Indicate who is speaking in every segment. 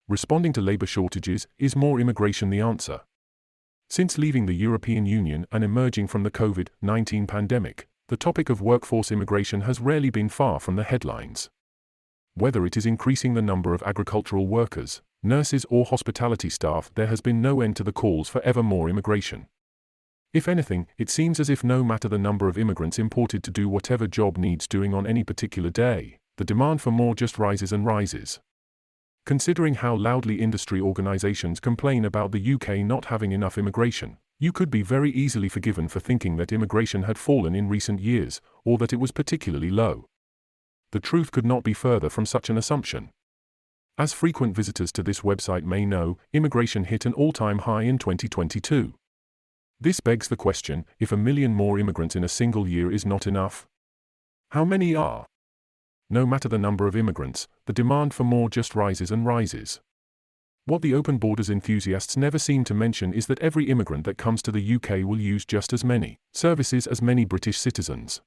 Speaker 1: Responding to labor shortages, is more immigration the answer? Since leaving the European Union and emerging from the COVID-19 pandemic, the topic of workforce immigration has rarely been far from the headlines. Whether it is increasing the number of agricultural workers, nurses or hospitality staff, there has been no end to the calls for ever more immigration. If anything, it seems as if no matter the number of immigrants imported to do whatever job needs doing on any particular day, the demand for more just rises and rises. Considering how loudly industry organizations complain about the UK not having enough immigration, you could be very easily forgiven for thinking that immigration had fallen in recent years, or that it was particularly low. The truth could not be further from such an assumption. As frequent visitors to this website may know, immigration hit an all-time high in 2022. This begs the question, if 1 million more immigrants in a single year is not enough, how many are? No matter the number of immigrants, the demand for more just rises and rises. What the open borders enthusiasts never seem to mention is that every immigrant that comes to the UK will use just as many services as many British citizens.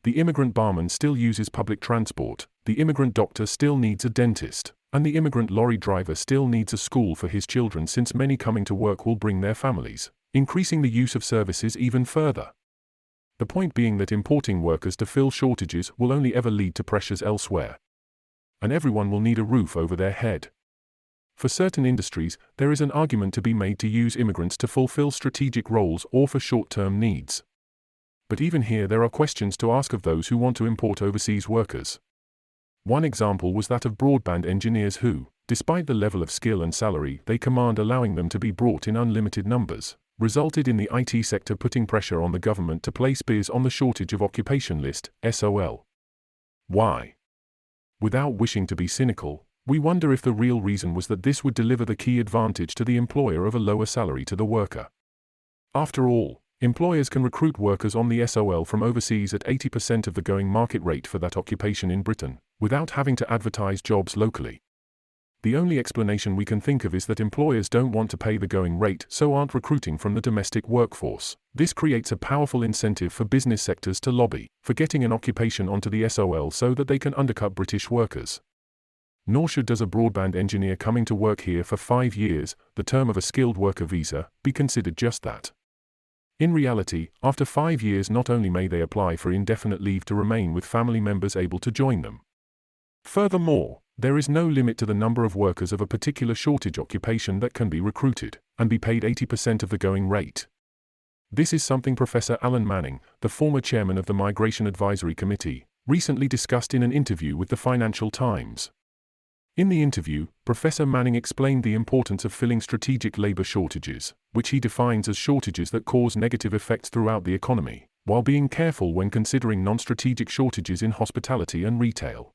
Speaker 1: The immigrant barman still uses public transport, the immigrant doctor still needs a dentist, and the immigrant lorry driver still needs a school for his children, since many coming to work will bring their families, increasing the use of services even further. The point being that importing workers to fill shortages will only ever lead to pressures elsewhere. And everyone will need a roof over their head. For certain industries, there is an argument to be made to use immigrants to fulfill strategic roles or for short-term needs. But even here there are questions to ask of those who want to import overseas workers. One example was that of broadband engineers who, despite the level of skill and salary they command allowing them to be brought in unlimited numbers, resulted in the IT sector putting pressure on the government to place BIS on the shortage of occupation list, SOL. Why? Without wishing to be cynical, we wonder if the real reason was that this would deliver the key advantage to the employer of a lower salary to the worker. After all, employers can recruit workers on the SOL from overseas at 80% of the going market rate for that occupation in Britain, without having to advertise jobs locally. The only explanation we can think of is that employers don't want to pay the going rate, so aren't recruiting from the domestic workforce. This creates a powerful incentive for business sectors to lobby for getting an occupation onto the SOL so that they can undercut British workers. Nor does a broadband engineer coming to work here for 5 years, the term of a skilled worker visa, be considered just that. In reality, after 5 years not only may they apply for indefinite leave to remain with family members able to join them. Furthermore, there is no limit to the number of workers of a particular shortage occupation that can be recruited, and be paid 80% of the going rate. This is something Professor Alan Manning, the former chairman of the Migration Advisory Committee, recently discussed in an interview with the Financial Times. In the interview, Professor Manning explained the importance of filling strategic labor shortages, which he defines as shortages that cause negative effects throughout the economy, while being careful when considering non-strategic shortages in hospitality and retail.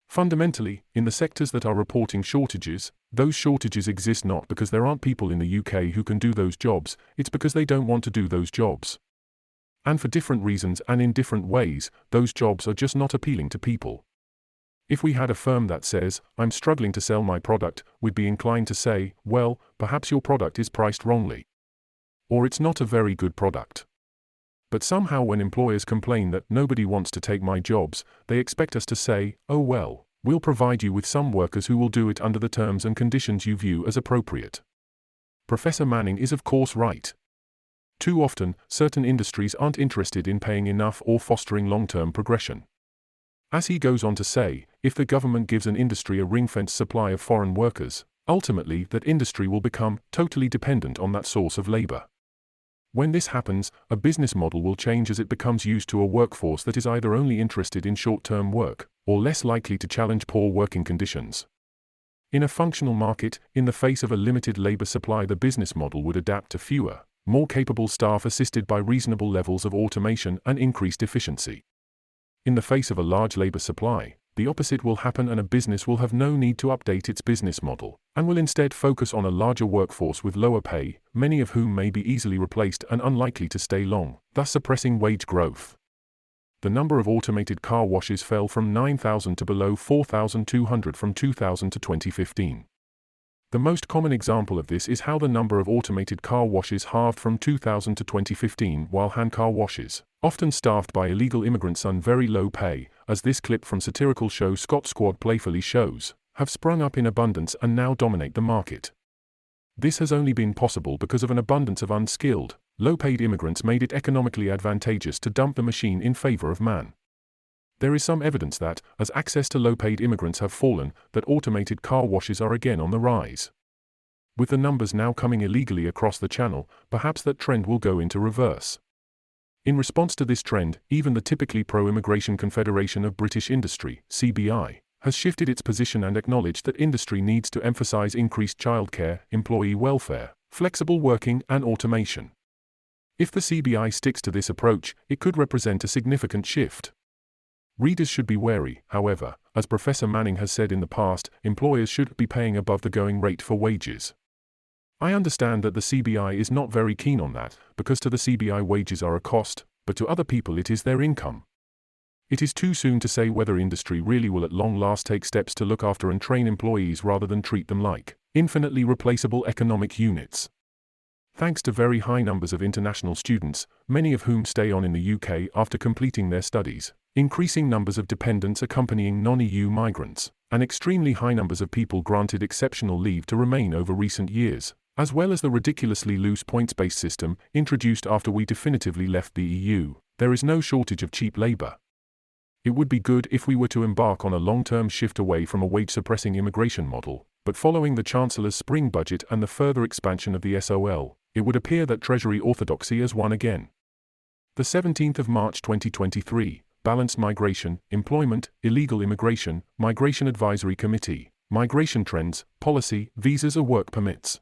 Speaker 1: Fundamentally, in the sectors that are reporting shortages, those shortages exist not because there aren't people in the UK who can do those jobs, it's because they don't want to do those jobs. And for different reasons and in different ways, those jobs are just not appealing to people. If we had a firm that says, "I'm struggling to sell my product," we'd be inclined to say, well, perhaps your product is priced wrongly. Or it's not a very good product. But somehow when employers complain that nobody wants to take my jobs, they expect us to say, oh well, we'll provide you with some workers who will do it under the terms and conditions you view as appropriate. Professor Manning is of course right. Too often, certain industries aren't interested in paying enough or fostering long-term progression. As he goes on to say, if the government gives an industry a ring-fenced supply of foreign workers, ultimately that industry will become totally dependent on that source of labor. When this happens, a business model will change as it becomes used to a workforce that is either only interested in short-term work, or less likely to challenge poor working conditions. In a functional market, in the face of a limited labor supply, the business model would adapt to fewer, more capable staff assisted by reasonable levels of automation and increased efficiency. In the face of a large labor supply, the opposite will happen and a business will have no need to update its business model, and will instead focus on a larger workforce with lower pay, many of whom may be easily replaced and unlikely to stay long, thus suppressing wage growth. The number of automated car washes fell from 9,000 to below 4,200 from 2000 to 2015. The most common example of this is how the number of automated car washes halved from 2000 to 2015, while hand car washes, often staffed by illegal immigrants on very low pay, as this clip from satirical show Scott Squad playfully shows, have sprung up in abundance and now dominate the market. This has only been possible because of an abundance of unskilled, low-paid immigrants made it economically advantageous to dump the machine in favor of man. There is some evidence that, as access to low-paid immigrants have fallen, that automated car washes are again on the rise. With the numbers now coming illegally across the channel, perhaps that trend will go into reverse. In response to this trend, even the typically pro-immigration Confederation of British Industry, CBI, has shifted its position and acknowledged that industry needs to emphasize increased childcare, employee welfare, flexible working, and automation. If the CBI sticks to this approach, it could represent a significant shift. Readers should be wary, however, as Professor Manning has said in the past, employers should be paying above the going rate for wages. I understand that the CBI is not very keen on that, because to the CBI wages are a cost, but to other people it is their income. It is too soon to say whether industry really will at long last take steps to look after and train employees rather than treat them like infinitely replaceable economic units. Thanks to very high numbers of international students, many of whom stay on in the UK after completing their studies, increasing numbers of dependents accompanying non-EU migrants, and extremely high numbers of people granted exceptional leave to remain over recent years, as well as the ridiculously loose points-based system introduced after we definitively left the EU, there is no shortage of cheap labour. It would be good if we were to embark on a long-term shift away from a wage-suppressing immigration model, but following the Chancellor's spring budget and the further expansion of the SOL, it would appear that Treasury orthodoxy has won again. The 17th of March 2023, Balanced Migration, Employment, Illegal Immigration, Migration Advisory Committee, Migration Trends, Policy, Visas or Work Permits.